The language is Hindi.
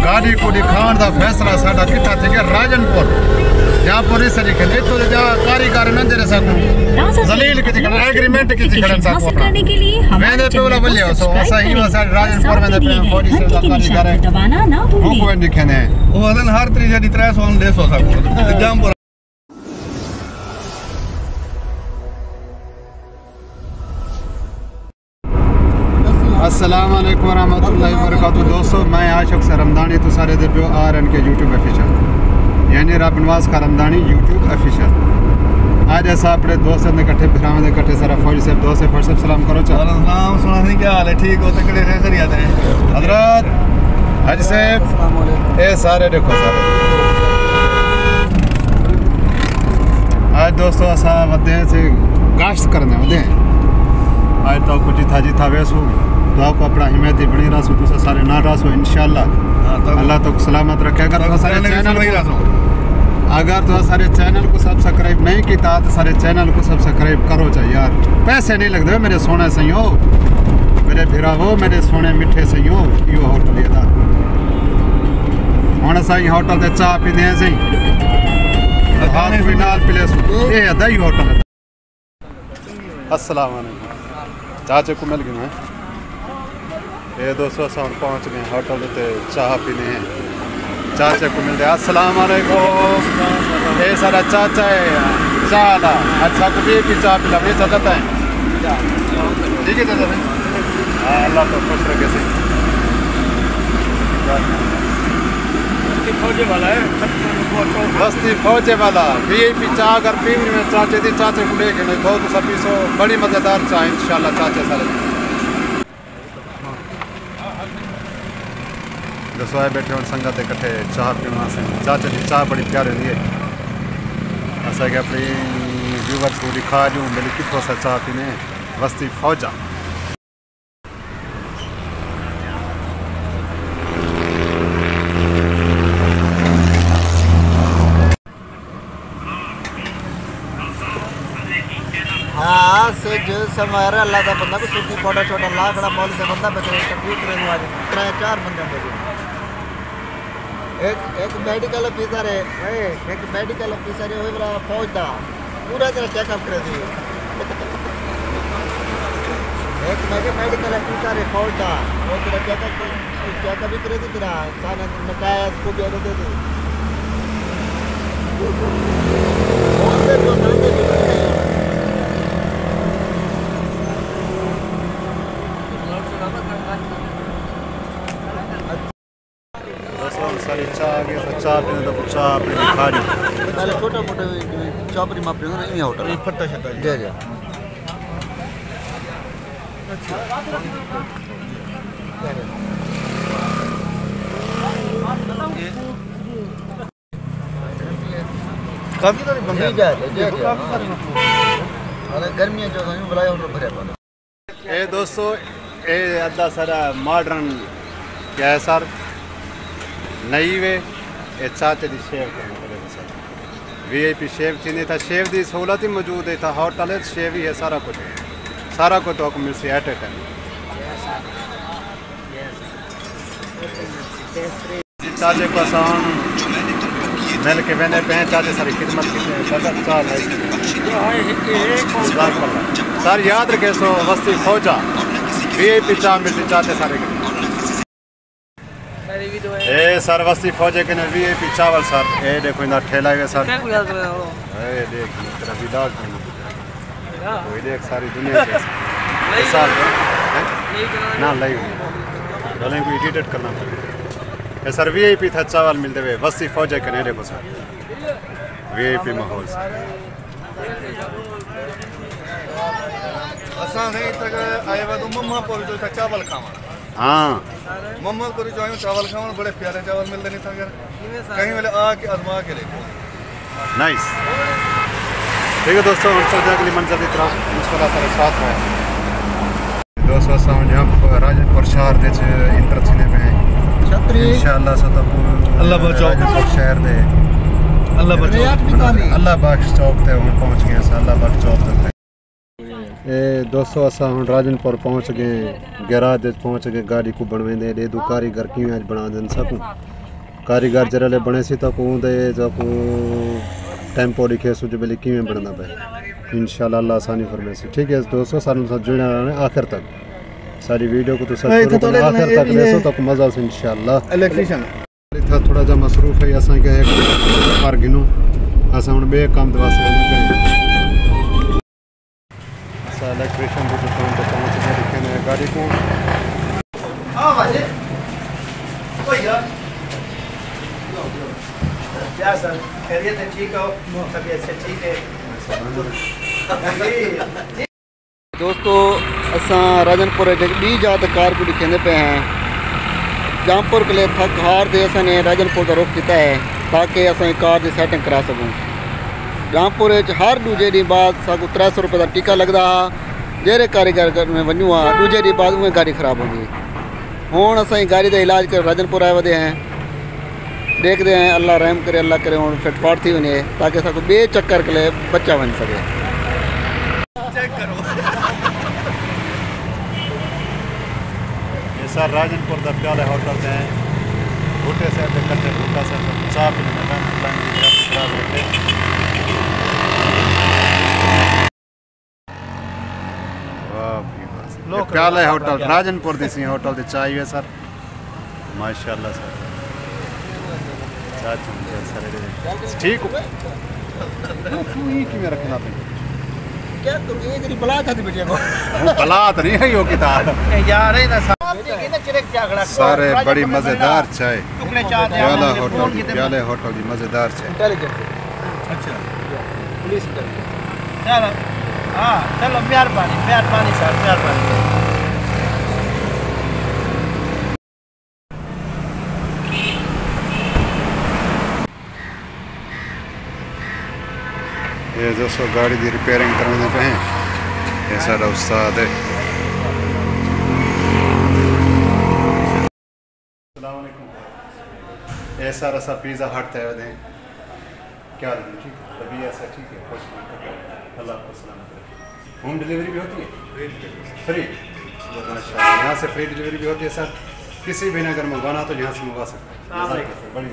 गाड़ी को दिखाने का फैसला साडा किता थे गया राजनपुर यहाँ पर इस तरीके से तो जा कारीगर न दे सकूं जलील के दिखना एग्रीमेंट के दिखना सकूं करने के लिए मैंने पे बोला बोलियो सो सही वसा राजनपुर में पे बॉडी से कारीगर है दबाना ना भूलिए वो कोई दिखने वो अदन हर तरीके दी 300 सकूं जाम अस्सलाम वालेकुम वरहमतुल्लाहि वबरकातुहू। दोस्तों मैं आशिक से रमदानी तो सारे दे पियो RN के YouTube ऑफिशियल यानी रब नवाज का रमदानी YouTube ऑफिशियल। आज ऐसा अपने दोस्त ने इकट्ठे फिरामे दे इकट्ठे सारा फौजी साहब दोस्त से फर्स्ट सलाम करो चाह सलाम सुना नहीं क्या हाल है ठीक होते कड़े है खैरियत है हजरत हाजी साहब ए सारे देखो सारे आज दोस्तों असा वदे से गाश्त करने वदे आज तो कुछ था जी था वैसू तो आपको अपना हिम्मत बनी रहा तुसा सारे ना रहा इंशाल्लाह अल्लाह तो सलामत रखे। अगर तो सारे चैनल को सब्सक्राइब नहीं किया तो सारे चैनल को सब्सक्राइब करो चाहिए यार पैसे नहीं लगते मेरे सोने सही हो मेरे भिरावो मेरे सोने मिठे सही हो यो होटल था हम सही होटल से चाह पीते हैं सही नाल प्लेस ये दही होटल है। अस्सलाम वालेकुम चाचे को मिल गए हैं ये दोस्तों हम पहुंच गए होटल पे चाह पीने हैं चाचे को मिलते हैं। अस्सलाम वालेकुम ये सारा चाचा है चाह ला अच्छा को भी चाह पिला ये चाहता है ठीक है चाचा भाई अल्लाह तो खुश रखे से फौजे वाला है बस्ती फौजे वाला VIP चाह अगर पीने में चाचे थी चाचे को लेके नहीं बहुत सभी सो बड़ी मज़ेदार चाह इंशाल्लाह चाचे सारे दसवाए बैठे और संगत इकट्ठे चाह पीना से चाचे की चाह बड़ी प्यारी होती है ऐसा कि अपनी व्यूवर्स को दिखा दूँ मेरी कितों सा चाह पीने बस्ती फौजा हाँ से जो समारा अल्लाह का बंदा को सूखी फोटा छोटा लाखड़ा मॉल से बंदा बचे इंटरव्यू करने वाले 3-4 बंदे बचे एक मेडिकल ऑफिसर है एक मेडिकल ऑफिसर है वो फौज था पूरा तरह चेकअप कर दी एक मेडिकल ऑफिसर है फौज था वो तेरा चेकअप भी कर दी तेरा सारे नकाया को भी दे दी सारी चाह आ गया चाह पीने तो चाह पीने खा रही पहले छोटा मोटा चौपड़ी माप रहे नहीं होटल फट्टा शट्टा दे जा काफी सारे बंदे जा अरे गर्मियां जो हैं बुलाया उनको भरे पाना ए दोस्तों ए अद्दा सारा मॉडर्न क्या है सर नई वे ये चाहते थी शेव करने वाले सर VIP शेव चीनी था शेव की सहूलत ही मौजूद है था होटल है शेव ही है सारा कुछ तो आपको मिल सी एट ए टाइम चाचे को आसान मिल के बहने पे चाचे सारी खिदमत की सर याद रखे सो बस्ती फौजा VIP चाह मिलती चाहते सारे ए सर बस्ती फौजे के VIP चावल सर ए देखो इधर ठेला है सर ए देख तेरा विदाग कोई देख सारी दुनिया के सर ना लाइव भले को एडिट करना पड़ेगा ए सर VIP था चावल मिलते हुए बस्ती फौजे के नहीं देखो सर VIP माहौल सर असा नहीं तक आए बाद मम्मा पर जो चावल खावा हाँ मम्मा को जो चावल खावा बड़े प्यारे चावल मिलते नहीं था कहीं वाले आके आजमा के देखो नाइस ठीक है दोस्तों हम सब अगली मंजिल की तरफ इंशाल्लाह सारे साथ है दोस्तों हम यहाँ राजनपुर शहर के इंटर थीने पे इंशाल्लाह सब अल्लाह बचाओ शहर दे अल्लाह बख्श चौक ते हम पहुंच गए अल्लाह बख्श चौक ते दोस्तों असा हम राजनपुर पहुंच गए गैराज पहुंच गए गाड़ी को बनवेंदे दे दो कारीगर की आज बना देन सकूं कारीगर जरा बने सी तक टेम्पो लिखे सुझ बिल किमें बनना पे इंशाल्लाह अल्लाह आसानी फरमाए सी। ठीक है दोस्तों सारे साथ जुड़े रहने आखिर तक सारी वीडियो को तो आखिर तक देखो तक मजा से इंशाल्लाह। इलेक्ट्रिशियन था थोड़ा जा मसरूफ है असा के पर गिनो असा हुन बे काम दवा से असा इलेक्ट्रिशियन को दुकान पे पहुंच गए दिखने गाड़ी को। हां भाई ओ यार क्या सर खैरियत है? ठीक हो? तबीयत से ठीक है? दोस्तों असा राजनपुर बी जात कार को दिखेंदे पे हैं जामपुर के लिए थक हार दे असने राजनपुर का रुख किया है ताकि असें कार की सेटिंग करा सकूँ। जामपुर हर दूजे डी बाद साकू 300 रुपये का टीका लगता हा जेरे कारीगर में वनू हाँ दूजे डी बाद उमें गाड़ी खराब होगी। हूँ असें गाड़ी का इलाज कर राजनपुर आए वे हैं देखते हैं अल्लाह रहम करे अल्लाह करे हूँ फिटफाट थी वने ताकि साकू बे चक्कर के लिए बच्चा बन सके। चेक करो ये सर राजनपुर का प्याले होटल हैं बूटे से कट्टे बूटा से चाह पीने में प्याले होटल राजनपुर दी सी होटल दी चाय है सर माशाल्लाह सर सर ठीक तू ही कि मैं रखना पे क्या तुम ये तेरी बला था बेटे को बला तो नहीं है यो किताब यार है ना सारे बड़ी मजेदार चाय प्याले होटल की मजेदार चाय। अच्छा पुलिस चलो हाँ चलो मेहरबानी सर मेहरबानी। ये दोस्तों गाड़ी की रिपेयरिंग कराने पे हैं ये सारा उस्ताद है। ये सारा सा पिज़्ज़ा हट तय दें क्या ठीक है अभी ऐसा ठीक है खुश अल्लाह को सलाम करे। होम डिलीवरी भी होती है फ्री माशाल्लाह यहाँ से फ्री डिलीवरी भी होती है सर किसी भी नगर मंगवाना तो यहाँ से मंगवा सकते हैं। बड़ी